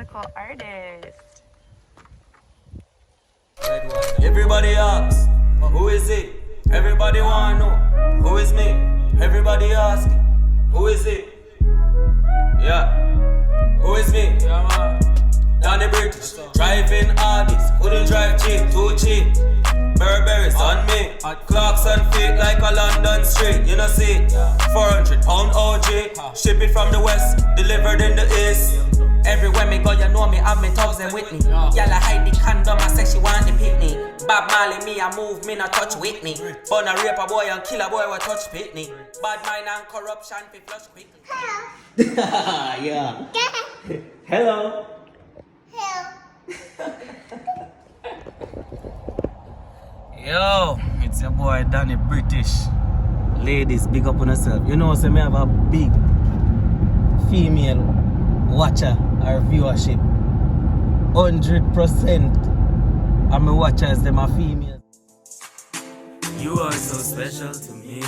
musical artist. Everybody asks, who is it? Everybody wanna know, who is me? Everybody asking, who is it? Yeah, who is me? Yeah, man. Donny British, driving artist, couldn't drive cheap, too cheap. Burberry's on me, clocks on feet like a London street, you know see. 400 pound OG, ship it from the west, delivered in the east. Everywhere me go, you know me have me thousand with me. Y'all hide the condom, I say she want the picnic. Bob Marley, me a move, me not touch Whitney. Burn a rape a boy and kill a boy, we touch Pitney. Bad mind and corruption, we flush quickly. Yeah. Hello. Yo, it's your boy Donny British. Ladies, big up on yourself. You know, so me have a big female watcher or viewership. 100% of my watchers, them are females. You are so special to me.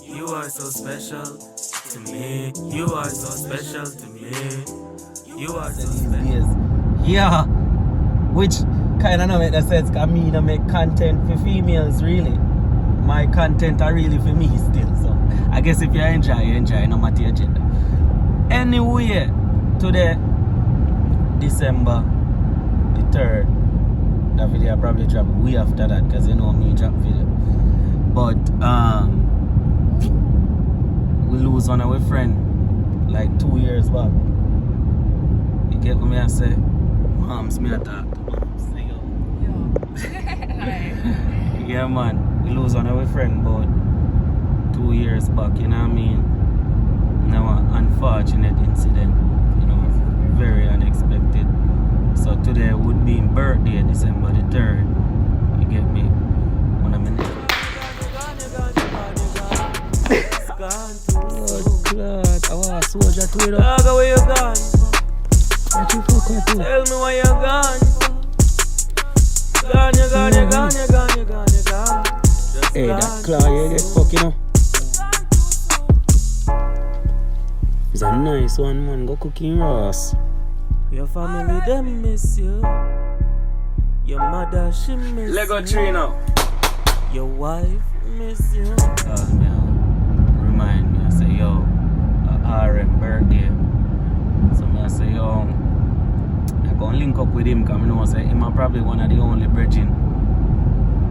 You are so special to me. You are so special to me. You are so special. Yeah, which kind of don't make no sense, because me don't make content for females really. My content are really for me still. So I guess if you enjoy, no matter your gender. Anyway, today, December the 3rd, that video probably drop way after that, because you know me drop video. But we lose one of our friend like 2 years back. You get what me I say? Moms, me I talk to moms. Yeah man, we lose one of our friend about 2 years back, you know what I mean? Now an unfortunate incident, you know, very unexpected. So today would be birthday, December the 3rd. You get me? One of my name. Oh God, I want a soldier to it up. Dog, where you gone? What you fuck to? Tell me where you gone. Gone, you gone, you gone, you gone, you gone, you gone. Hey, that claw you get fuck, you know. It's a nice one, man. Go cooking Ross. Your family, them miss you. Your mother, she miss you. Lego tree now. Your wife miss you. Remind me, I say, yo, R.I.P birthday. So I say, yo, I go link up with him, because I know say him probably one of the only brethren.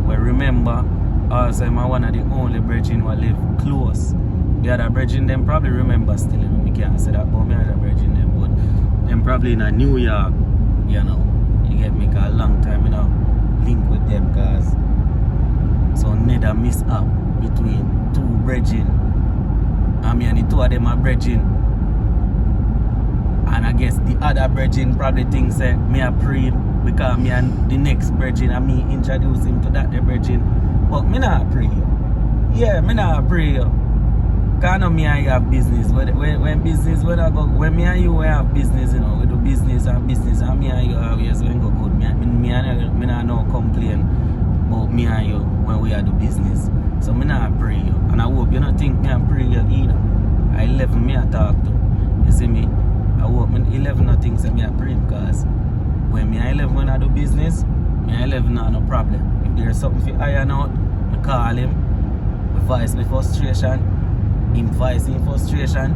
But remember, also I'm one of the only brethren who live close. The other brethren, them probably remember still, you know, we can't say that about me other brethren them, but them probably in New York, you know, you get me, cause a long time, you know, link with them, cause so neither miss up between two brethren. I mean, the two of them are brethren, and I guess the other brethren probably think say me a pray because me and the next brethren and me introduce him to that the brethren, but me not pray. Yeah, me not pray. Cause I know me and you have business. When business, when me and you have business, you know, we do business, and me and you always when go good. Me not no complain about me and you when we are do business. So me not pray you. And I hope you don't think me and pray you either. I 11 me I talk to. You see me? I hope me 11 not think say me I pray, because when me I 11 when I do business, me I 11 not no problem. If there's something for iron out, I call him, I voice my frustration. Him voice in frustration,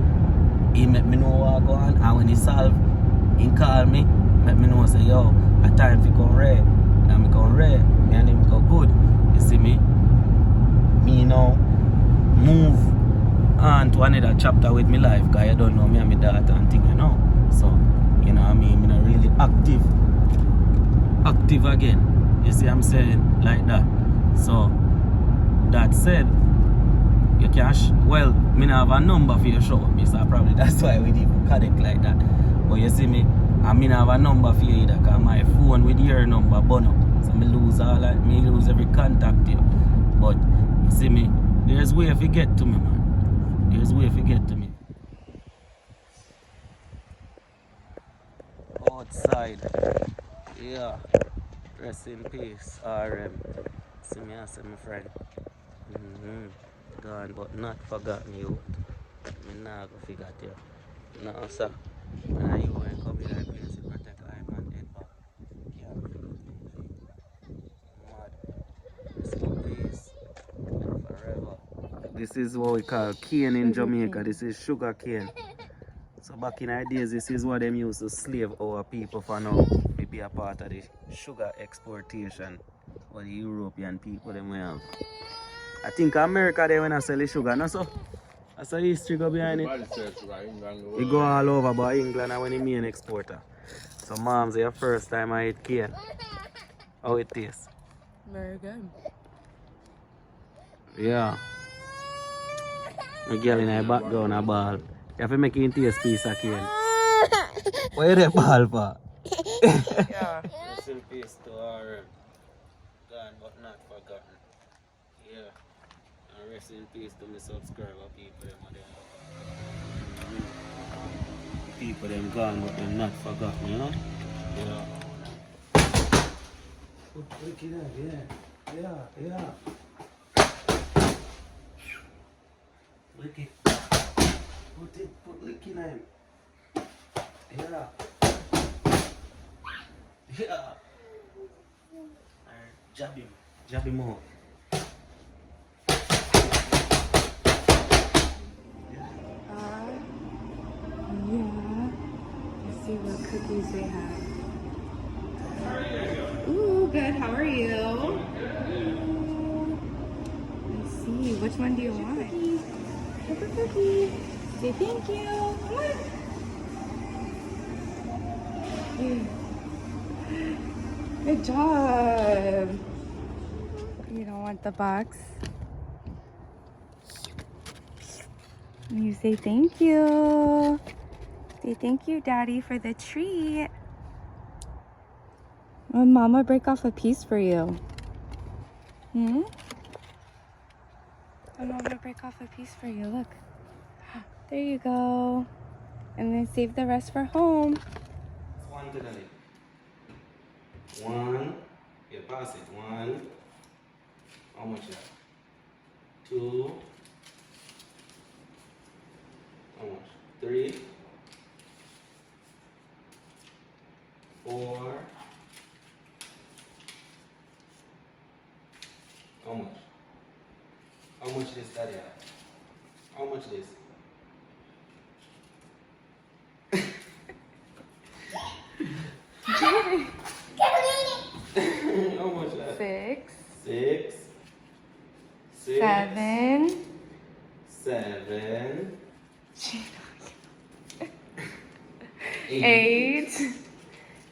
he make me know what go on, and when he solve, he call me, make me know say yo, a time fi come red, and me come red, me and him go good. You see me? Me now move on to another chapter with my life, cause you don't know me and my daughter and thing, you know. So, you know what I mean, me not really active again. You see what I'm saying? Like that. So that said, you can well, me not have a number for your show me, so probably that's why we didn't connect like that. But you see me, I mean I have a number for you either, because my phone with your number burn up. So me lose every contact here. But you see me, there's way if you get to me, man. There's way if you get to me. Outside. Yeah. Rest in peace, R.I.P. See me as my friend. Gone but not forgotten you. Me nah go forget you. No sir. When you ain't coming, I place it. This is what we call cane in Jamaica. This is sugar cane. So back in the days, this is what them used to slave our people for now. It be a part of the sugar exportation what the European people them we have. I think America they wanna sell the sugar, no so? That's a history go behind it. It go all over but England are when the main exporter. So mom's your first time I eat cane. How it tastes? Very good. Yeah. My girl in the background a ball. You have to make it into a piece of cane. Why are they ball for? Yeah. Rest in peace to R.I.P. Gone but not forgotten. Yeah. And rest in peace to my subscriber people them. People them gone but them not forgotten, you know? Yeah. Put it up, yeah. Yeah. Lick it. Put lick in him. Yeah. Yeah. Jab him out. Yeah. Let's see what cookies they have. Ooh, good. How are you? Let's see. Which one do you want? Have a cookie. Say thank you. Come on. Good job. You don't want the box. You say thank you. Say thank you, Daddy, for the treat. Oh, Mama break off a piece for you. Hmm? I'm gonna break off a piece for you. Look. There you go. And then save the rest for home. One to the left. One. Yeah, pass it. One. How much that? Two. How much? Three. 4. How much? How much this, Daddy? How much this? How much that? 6, 6. 7, 7. 8,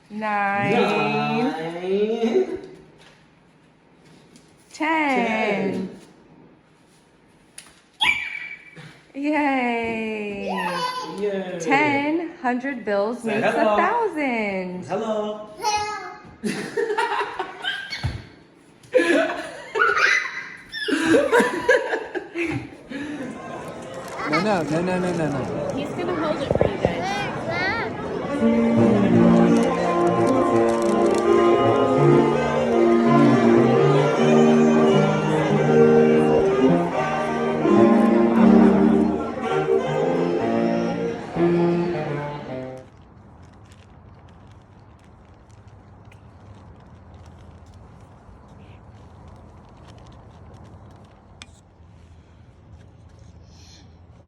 9, 9. 10. Yay! Yeah. 10, 100 bills Say makes hello. 1,000. Hello. No. He's gonna hold it for you guys.